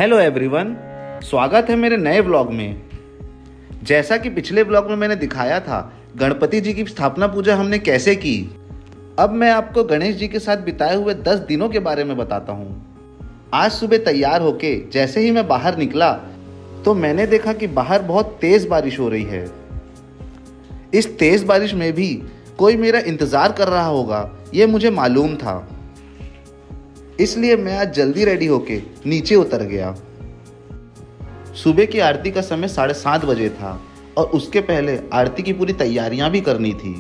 Hello everyone, स्वागत है मेरे नए व्लॉग में। जैसा कि पिछले व्लॉग में मैंने दिखाया था गणपति जी की स्थापना पूजा हमने कैसे की, अब मैं आपको गणेश जी के साथ बिताए हुए 10 दिनों के बारे में बताता हूँ। आज सुबह तैयार होके जैसे ही मैं बाहर निकला तो मैंने देखा कि बाहर बहुत तेज बारिश हो रही है। इस तेज बारिश में भी कोई मेरा इंतज़ार कर रहा होगा ये मुझे मालूम था, इसलिए मैं आज जल्दी रेडी होके नीचे उतर गया। सुबह की आरती का समय 7:30 बजे था और उसके पहले आरती की पूरी तैयारियां भी करनी थी।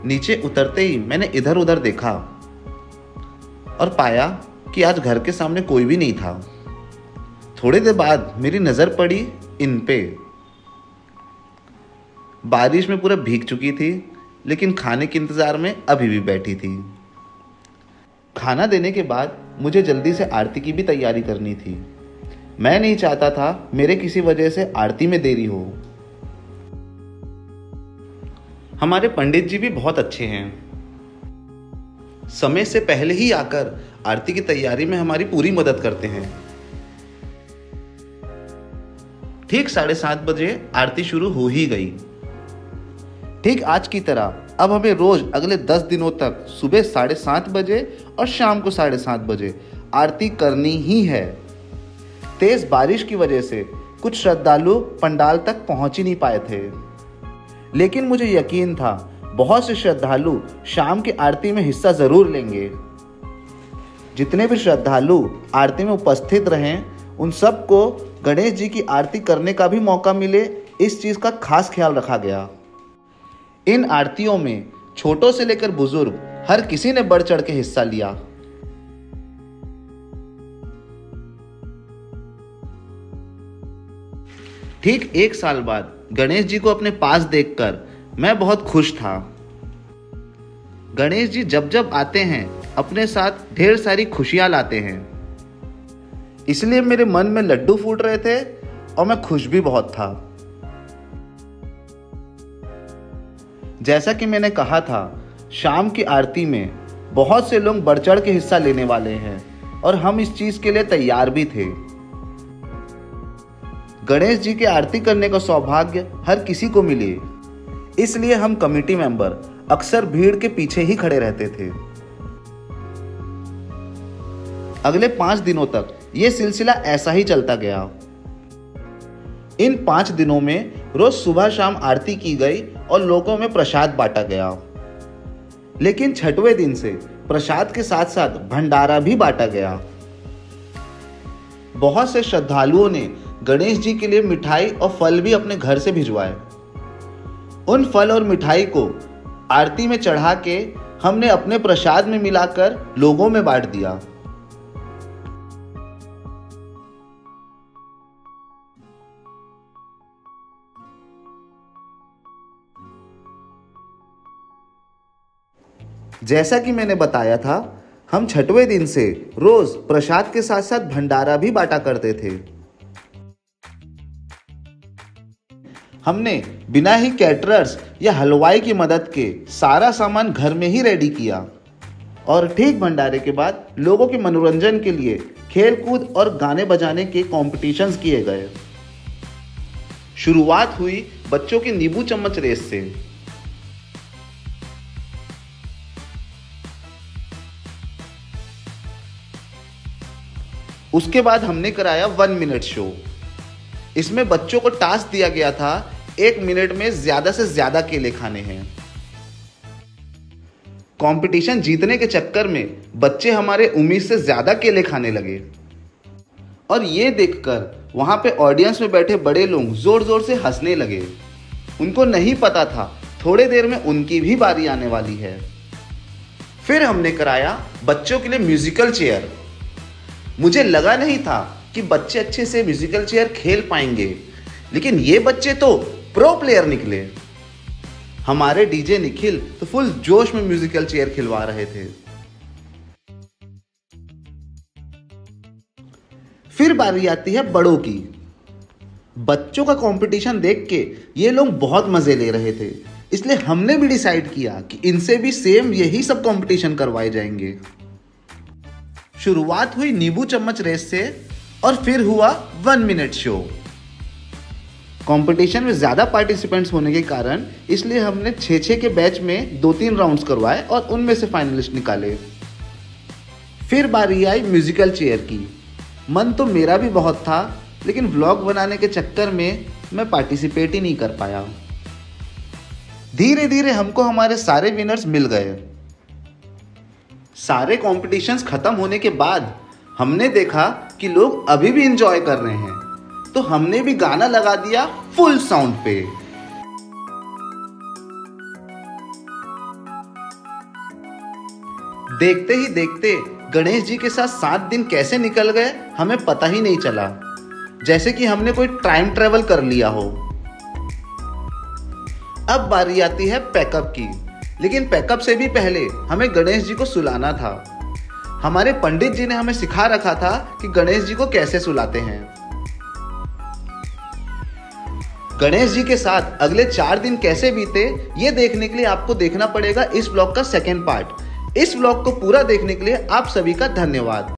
नीचे उतरते ही मैंने इधर उधर देखा और पाया कि आज घर के सामने कोई भी नहीं था। थोड़ी देर बाद मेरी नज़र पड़ी इन पे। बारिश में पूरा भीग चुकी थी, लेकिन खाने के इंतज़ार में अभी भी बैठी थी। खाना देने के बाद मुझे जल्दी से आरती की भी तैयारी करनी थी। मैं नहीं चाहता था मेरे किसी वजह से आरती में देरी हो। हमारे पंडित जी भी बहुत अच्छे हैं, समय से पहले ही आकर आरती की तैयारी में हमारी पूरी मदद करते हैं। ठीक 7:30 बजे आरती शुरू हो ही गई। ठीक आज की तरह अब हमें रोज अगले 10 दिनों तक सुबह 7:30 बजे और शाम को 7:30 बजे आरती करनी ही है। तेज बारिश की वजह से कुछ श्रद्धालु पंडाल तक पहुंच ही नहीं पाए थे, लेकिन मुझे यकीन था बहुत से श्रद्धालु शाम की आरती में हिस्सा जरूर लेंगे। जितने भी श्रद्धालु आरती में उपस्थित रहें उन सबको गणेश जी की आरती करने का भी मौका मिले, इस चीज का खास ख्याल रखा गया। इन आरतियों में छोटों से लेकर बुजुर्ग हर किसी ने बढ़ चढ़ के हिस्सा लिया। ठीक 1 साल बाद गणेश जी को अपने पास देखकर मैं बहुत खुश था। गणेश जी जब जब आते हैं अपने साथ ढेर सारी खुशियां लाते हैं, इसलिए मेरे मन में लड्डू फूट रहे थे और मैं खुश भी बहुत था। जैसा कि मैंने कहा था, शाम की आरती में बहुत से लोग बढ़ चढ़ के हिस्सा लेने वाले हैं और हम इस चीज के लिए तैयार भी थे। गणेश जी की आरती करने का सौभाग्य हर किसी को मिले, इसलिए हम कमेटी मेंबर अक्सर भीड़ के पीछे ही खड़े रहते थे। अगले 5 दिनों तक यह सिलसिला ऐसा ही चलता गया। इन 5 दिनों में रोज सुबह शाम आरती की गई और लोगों में प्रसाद बांटा गया। लेकिन 6वें दिन से प्रसाद के साथ साथ भंडारा भी बांटा गया। बहुत से श्रद्धालुओं ने गणेश जी के लिए मिठाई और फल भी अपने घर से भिजवाए। उन फल और मिठाई को आरती में चढ़ा के हमने अपने प्रसाद में मिलाकर लोगों में बांट दिया। जैसा कि मैंने बताया था, हम 6वें दिन से रोज प्रसाद के साथ साथ भंडारा भी बांटा करते थे। हमने बिना ही कैटरर्स या हलवाई की मदद के सारा सामान घर में ही रेडी किया और ठीक भंडारे के बाद लोगों के मनोरंजन के लिए खेल कूद और गाने बजाने के कॉम्पिटिशन्स किए गए। शुरुआत हुई बच्चों की नींबू चम्मच रेस से। उसके बाद हमने कराया 1 मिनट शो। इसमें बच्चों को टास्क दिया गया था 1 मिनट में ज्यादा से ज्यादा केले खाने हैं। कंपटीशन जीतने के चक्कर में बच्चे हमारे उम्मीद से ज्यादा केले खाने लगे और ये देखकर वहां पे ऑडियंस में बैठे बड़े लोग जोर जोर से हंसने लगे। उनको नहीं पता था थोड़े देर में उनकी भी बारी आने वाली है। फिर हमने कराया बच्चों के लिए म्यूजिकल चेयर। मुझे लगा नहीं था कि बच्चे अच्छे से म्यूजिकल चेयर खेल पाएंगे, लेकिन ये बच्चे तो प्रो प्लेयर निकले। हमारे डीजे निखिल तो फुल जोश में म्यूजिकल चेयर खिलवा रहे थे। फिर बारी आती है बड़ों की। बच्चों का कंपटीशन देख के ये लोग बहुत मजे ले रहे थे, इसलिए हमने भी डिसाइड किया कि इनसे भी सेम यही सब कंपटीशन करवाए जाएंगे। शुरुआत हुई नींबू चम्मच रेस से और फिर हुआ 1 मिनट शो। कंपटीशन में ज़्यादा पार्टिसिपेंट्स होने के कारण इसलिए हमने 6-6 के बैच में 2-3 राउंड्स करवाए और उनमें से फाइनलिस्ट निकाले। फिर बारी आई म्यूजिकल चेयर की। मन तो मेरा भी बहुत था, लेकिन व्लॉग बनाने के चक्कर में मैं पार्टिसिपेट ही नहीं कर पाया। धीरे धीरे हमको हमारे सारे विनर्स मिल गए। सारे कॉम्पिटिशन्स खत्म होने के बाद हमने देखा कि लोग अभी भी इंजॉय कर रहे हैं, तो हमने भी गाना लगा दिया फुल साउंड पे। देखते ही देखते गणेश जी के साथ 7 दिन कैसे निकल गए हमें पता ही नहीं चला, जैसे कि हमने कोई टाइम ट्रेवल कर लिया हो। अब बारी आती है पैकअप की, लेकिन पैकअप से भी पहले हमें गणेश जी को सुलाना था। हमारे पंडित जी ने हमें सिखा रखा था कि गणेश जी को कैसे सुलाते हैं। गणेश जी के साथ अगले 4 दिन कैसे बीते ये देखने के लिए आपको देखना पड़ेगा इस व्लॉग का सेकंड पार्ट। इस व्लॉग को पूरा देखने के लिए आप सभी का धन्यवाद।